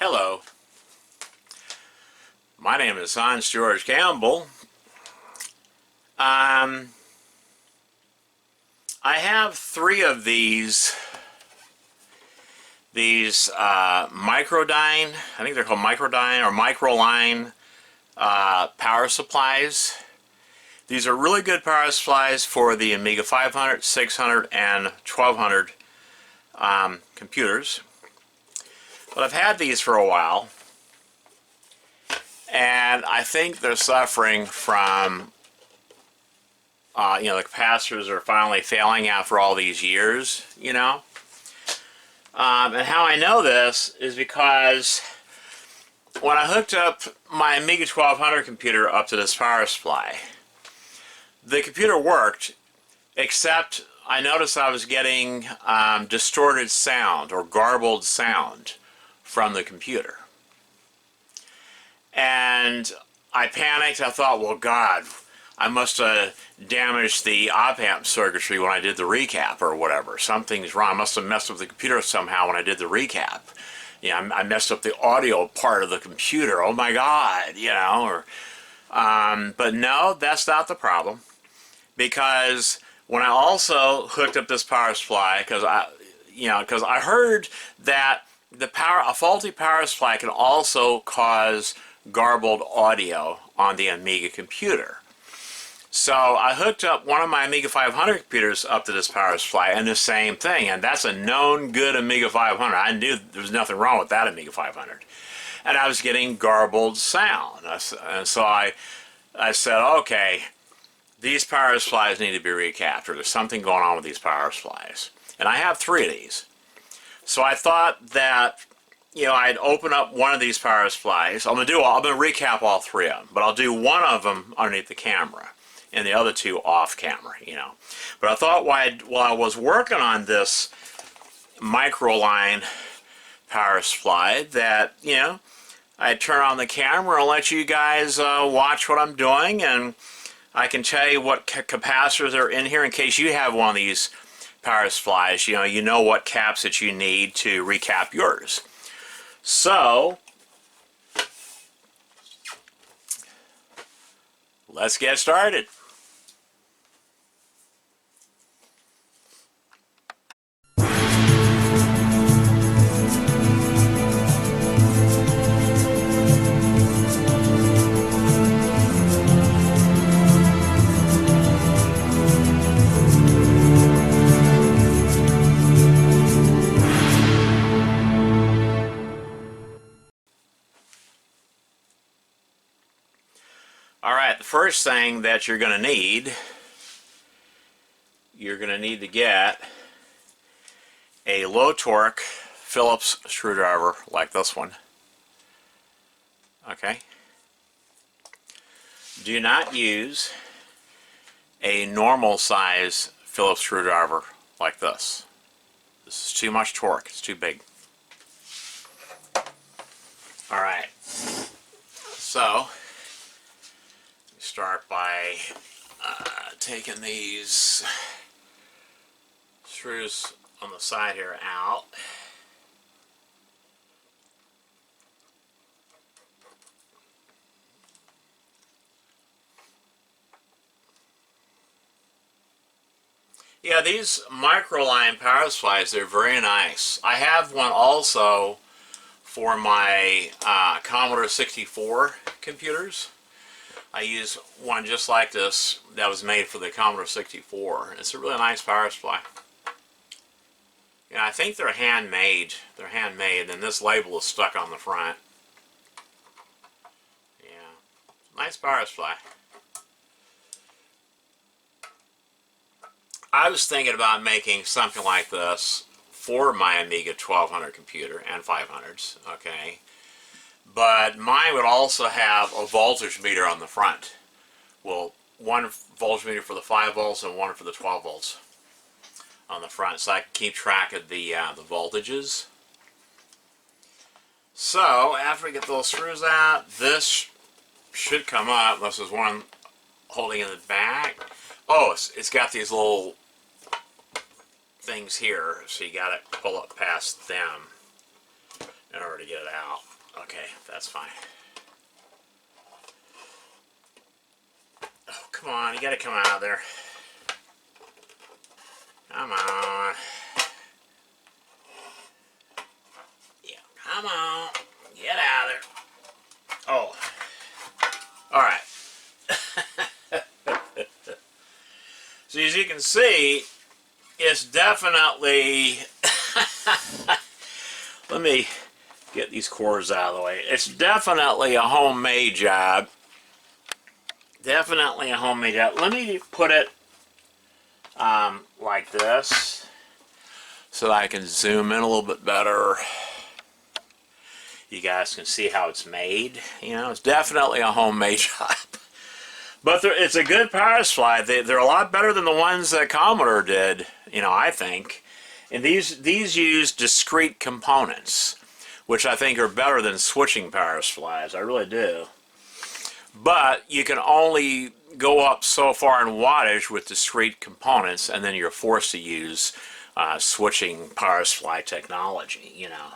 Hello, my name is Hans George Campbell. I have three of these Microline, I think they're called Microline or Microline power supplies. These are really good power supplies for the Amiga 500, 600, and 1200 computers. But I've had these for a while, and I think they're suffering from, the capacitors are finally failing after all these years, And how I know this is because when I hooked up my Amiga 1200 computer up to this power supply, the computer worked, except I noticed I was getting distorted sound or garbled sound from the computer. And I panicked. I thought, well, God, I must have damaged the op-amp circuitry when I did the recap or whatever. Something's wrong. I must have messed up the computer somehow when I did the recap. I messed up the audio part of the computer. Oh my God, but no, that's not the problem. Because when I also hooked up this power supply, because I heard that a faulty power supply can also cause garbled audio on the Amiga computer. So I hooked up one of my Amiga 500 computers up to this power supply, and the same thing. And that's a known good Amiga 500. I knew there was nothing wrong with that Amiga 500. And I was getting garbled sound. And so I said, okay, these power supplies need to be recapped, or there's something going on with these power supplies. And I have three of these. So I thought that, I'd open up one of these power supplies. I'm going to recap all three of them, but I'll do one of them underneath the camera and the other two off camera, But I thought while I was working on this Microline power supply that, I'd turn on the camera and let you guys watch what I'm doing, and I can tell you what capacitors are in here in case you have one of these power supplies. You know what caps that you need to recap yours. So let's get started. Alright, the first thing that you're going to need to get a low torque Phillips screwdriver like this one. Okay. Do not use a normal size Phillips screwdriver like this. This is too much torque. It's too big. Alright. So start by taking these screws on the side here out. Yeah, these Microline power supplies, they're very nice. I have one also for my Commodore 64 computers. I use one just like this that was made for the Commodore 64. It's a really nice power supply. I think they're handmade. They're handmade, and this label is stuck on the front. Yeah, nice power supply. I was thinking about making something like this for my Amiga 1200 computer and 500s, okay? But mine would also have a voltage meter on the front. Well, one voltage meter for the 5 volts and one for the 12 volts on the front, so I can keep track of the voltages. So after we get those screws out, this should come up, unless there's one holding in the back. Oh, it's got these little things here, so you got to pull it past them. in order to get it out. Okay, that's fine. Oh, come on, you gotta come out of there. Come on. Yeah, come on. Get out of there. Oh. Alright. So as you can see, it's definitely... Let me get these cords out of the way. It's definitely a homemade job. Definitely a homemade job. Let me put it like this so that I can zoom in a little bit better. You guys can see how it's made. You know, it's definitely a homemade job. But it's a good power supply. They're a lot better than the ones that Commodore did, you know, I think. And these use discrete components, which I think are better than switching power supplies. I really do. But you can only go up so far in wattage with discrete components, and then you're forced to use switching power supply technology, you know.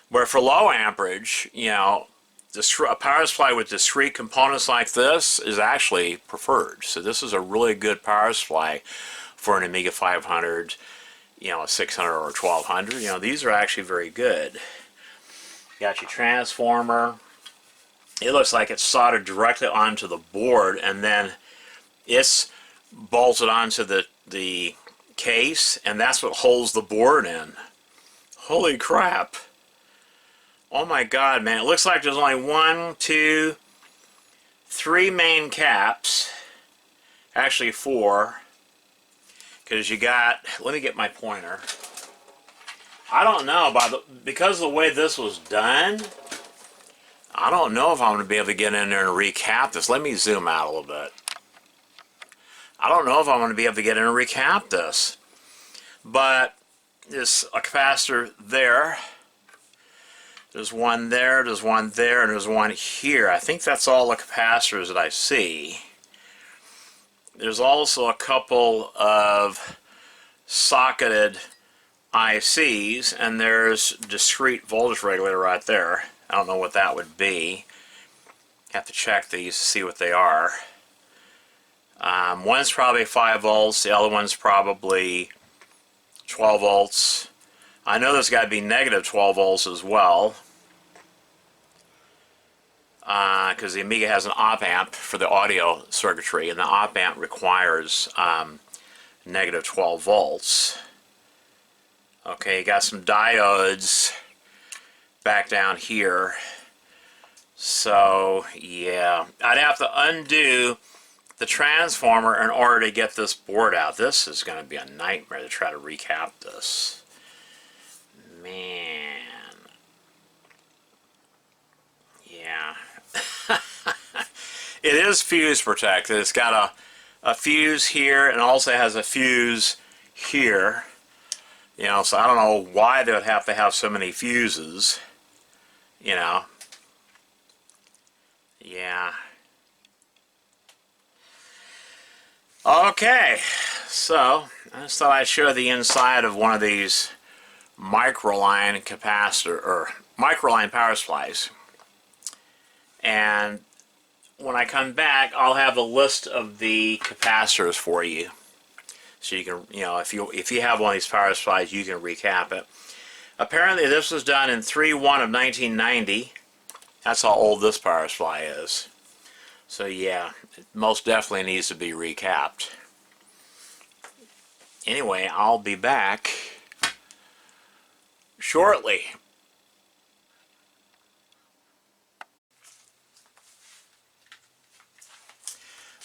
Where for low amperage, you know, a power supply with discrete components like this is actually preferred. So this is a really good power supply for an Amiga 500, you know, a 600 or a 1200. You know, these are actually very good. You got your transformer. It looks like it's soldered directly onto the board, and then it's bolted onto the case, and that's what holds the board in. Holy crap. Oh my god, man. It looks like there's only 1, 2, 3 main caps. Actually 4. Because you got... Let me get my pointer. I don't know. Because of the way this was done, I don't know if I'm going to be able to get in there and recap this. Let me zoom out a little bit. I don't know if I'm going to be able to get in and recap this. But there's a capacitor there. There's one there, there's one there, and there's one here. I think that's all the capacitors that I see. There's also a couple of socketed ICs, and there's discrete voltage regulator right there. I don't know what that would be. Have to check these to see what they are. One's probably 5 volts, the other one's probably 12 volts. I know there's got to be negative 12 volts as well, because the Amiga has an op-amp for the audio circuitry, and the op-amp requires negative 12 volts. Okay, you got some diodes back down here. So, yeah, I'd have to undo the transformer in order to get this board out. This is going to be a nightmare to try to recap this. Man. Yeah. It is fuse protected. It's got a fuse here, and also has a fuse here. You know, so I don't know why they would have to have so many fuses. You know. Yeah. Okay. So, I just thought I'd show the inside of one of these Microline capacitor, or Microline power supplies. And when I come back, I'll have a list of the capacitors for you. So you can, you know, if you have one of these power supplies, you can recap it. Apparently this was done in 3/1 of 1990. That's how old this power supply is. So yeah, it most definitely needs to be recapped. Anyway, I'll be back shortly.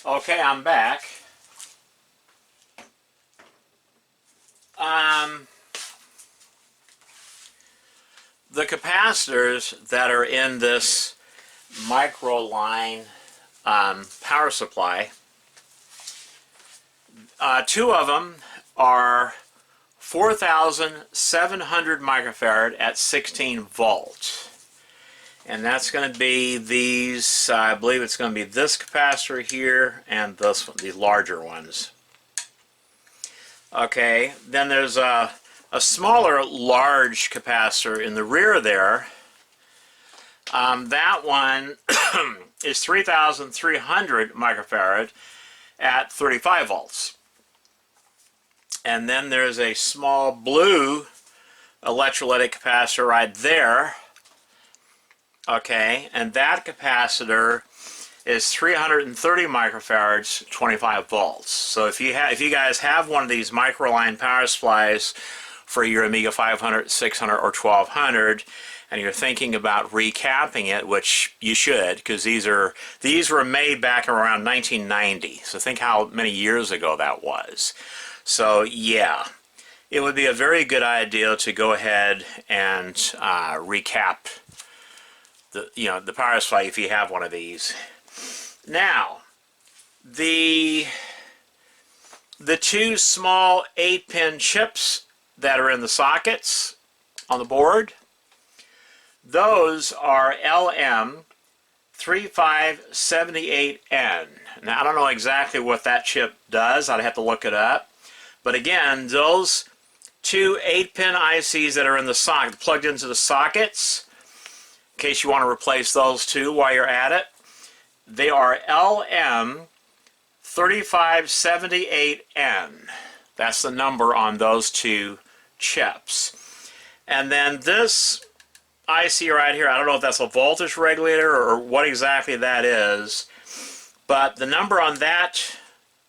Okay, I'm back. The capacitors that are in this Microline power supply, 2 of them are 4,700 microfarad at 16 volts. And that's going to be these, I believe it's going to be this capacitor here and this one, the larger ones. Okay, then there's a a smaller large capacitor in the rear there. That one is 3,300 microfarad at 35 volts. And then there's a small blue electrolytic capacitor right there. Okay, and that capacitor is 330 microfarads, 25 volts. So if you guys have one of these Microline power supplies for your Amiga 500, 600, or 1200, and you're thinking about recapping it, which you should, because these were made back around 1990. So think how many years ago that was. So yeah, it would be a very good idea to go ahead and recap the power supply if you have one of these. Now, the two small 8-pin chips that are in the sockets on the board, those are LM3578N. Now, I don't know exactly what that chip does. I'd have to look it up. But again, those two 8-pin ICs that are in the socket, plugged into the sockets, in case you want to replace those two while you're at it, they are LM3578N. That's the number on those two chips. And then this IC right here, I don't know if that's a voltage regulator or what exactly that is, but the number on that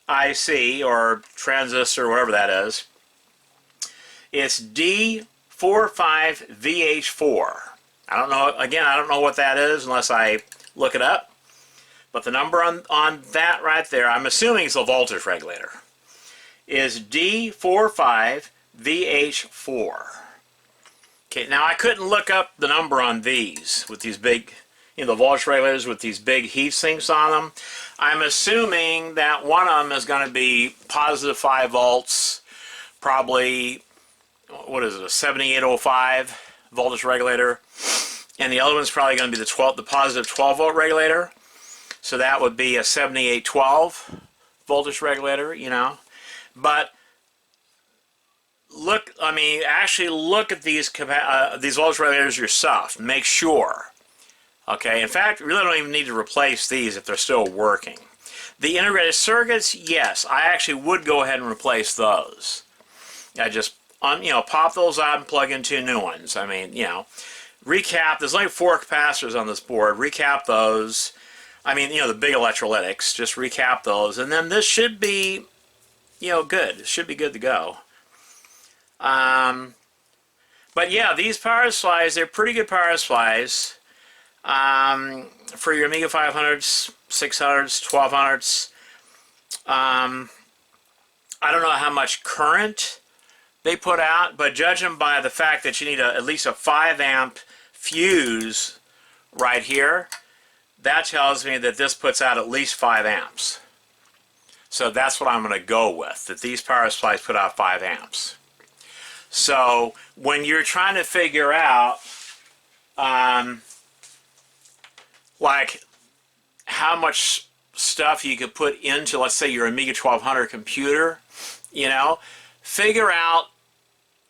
IC or transistor, whatever that is D45VH4. I don't know, again, I don't know what that is unless I look it up. But the number on that right there, I'm assuming it's a voltage regulator, is D45VH4. Okay, now I couldn't look up the number on these with these big, the voltage regulators with these big heat sinks on them. I'm assuming that one of them is going to be positive 5 volts, probably, what is it, a 7805 voltage regulator, and the other one's probably going to be the positive 12 volt regulator. So that would be a 7812 voltage regulator, But look, actually look at these voltage regulators yourself. Make sure. Okay, in fact, you really don't even need to replace these if they're still working. The integrated circuits, yes, I actually would go ahead and replace those. I just, pop those out and plug in two new ones. Recap, there's only 4 capacitors on this board. Recap those. The big electrolytics, just recap those, and then this should be, good. It should be good to go. But yeah, these power supplies, they're pretty good power supplies for your Amiga 500s, 600s, 1200s. I don't know how much current they put out, but judging by the fact that you need at least a 5 amp fuse right here, that tells me that this puts out at least 5 amps. So that's what I'm going to go with, that these power supplies put out 5 amps. So when you're trying to figure out like how much stuff you could put into, let's say, your Amiga 1200 computer, figure out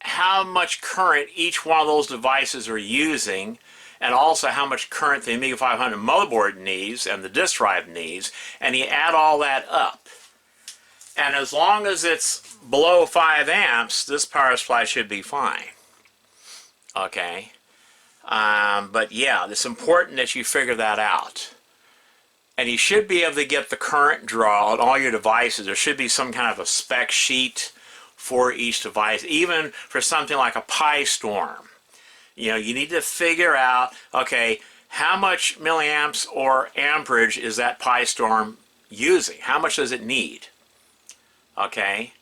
how much current each one of those devices are using, and also how much current the Amiga 500 motherboard needs and the disk drive needs, and you add all that up. And as long as it's below 5 amps, this power supply should be fine. Okay? But yeah, it's important that you figure that out. And you should be able to get the current draw on all your devices. There should be some kind of a spec sheet for each device, even for something like a Pi Storm. You need to figure out, okay, how much milliamps or amperage is that Pi Storm using? How much does it need? Okay.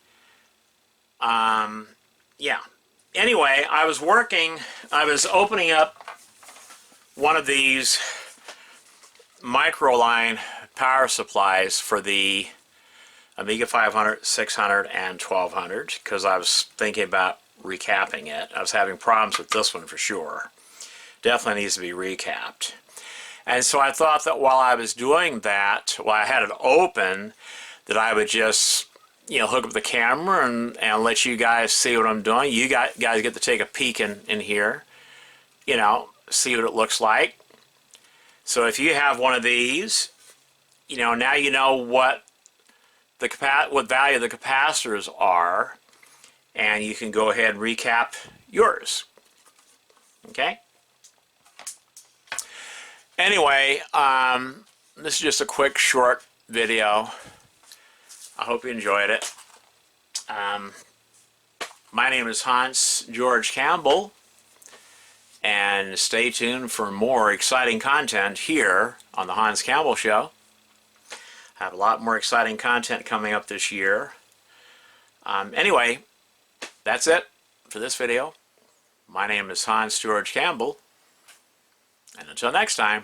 Yeah. Anyway, I was opening up one of these Microline power supplies for the Amiga 500, 600, and 1200 because I was thinking about recapping it. I was having problems with this one for sure. Definitely needs to be recapped. And so I thought that while I was doing that, while I had it open, that I would just, hook up the camera and let you guys see what I'm doing. You guys get to take a peek in here, see what it looks like. So if you have one of these, now you know what value the capacitors are, and you can go ahead and recap yours. Okay? Anyway, this is just a quick, short video. I hope you enjoyed it. My name is Hans George Campbell, and stay tuned for more exciting content here on the Hans Campbell Show. I have a lot more exciting content coming up this year. Anyway, that's it for this video. My name is Hans George Campbell, and until next time.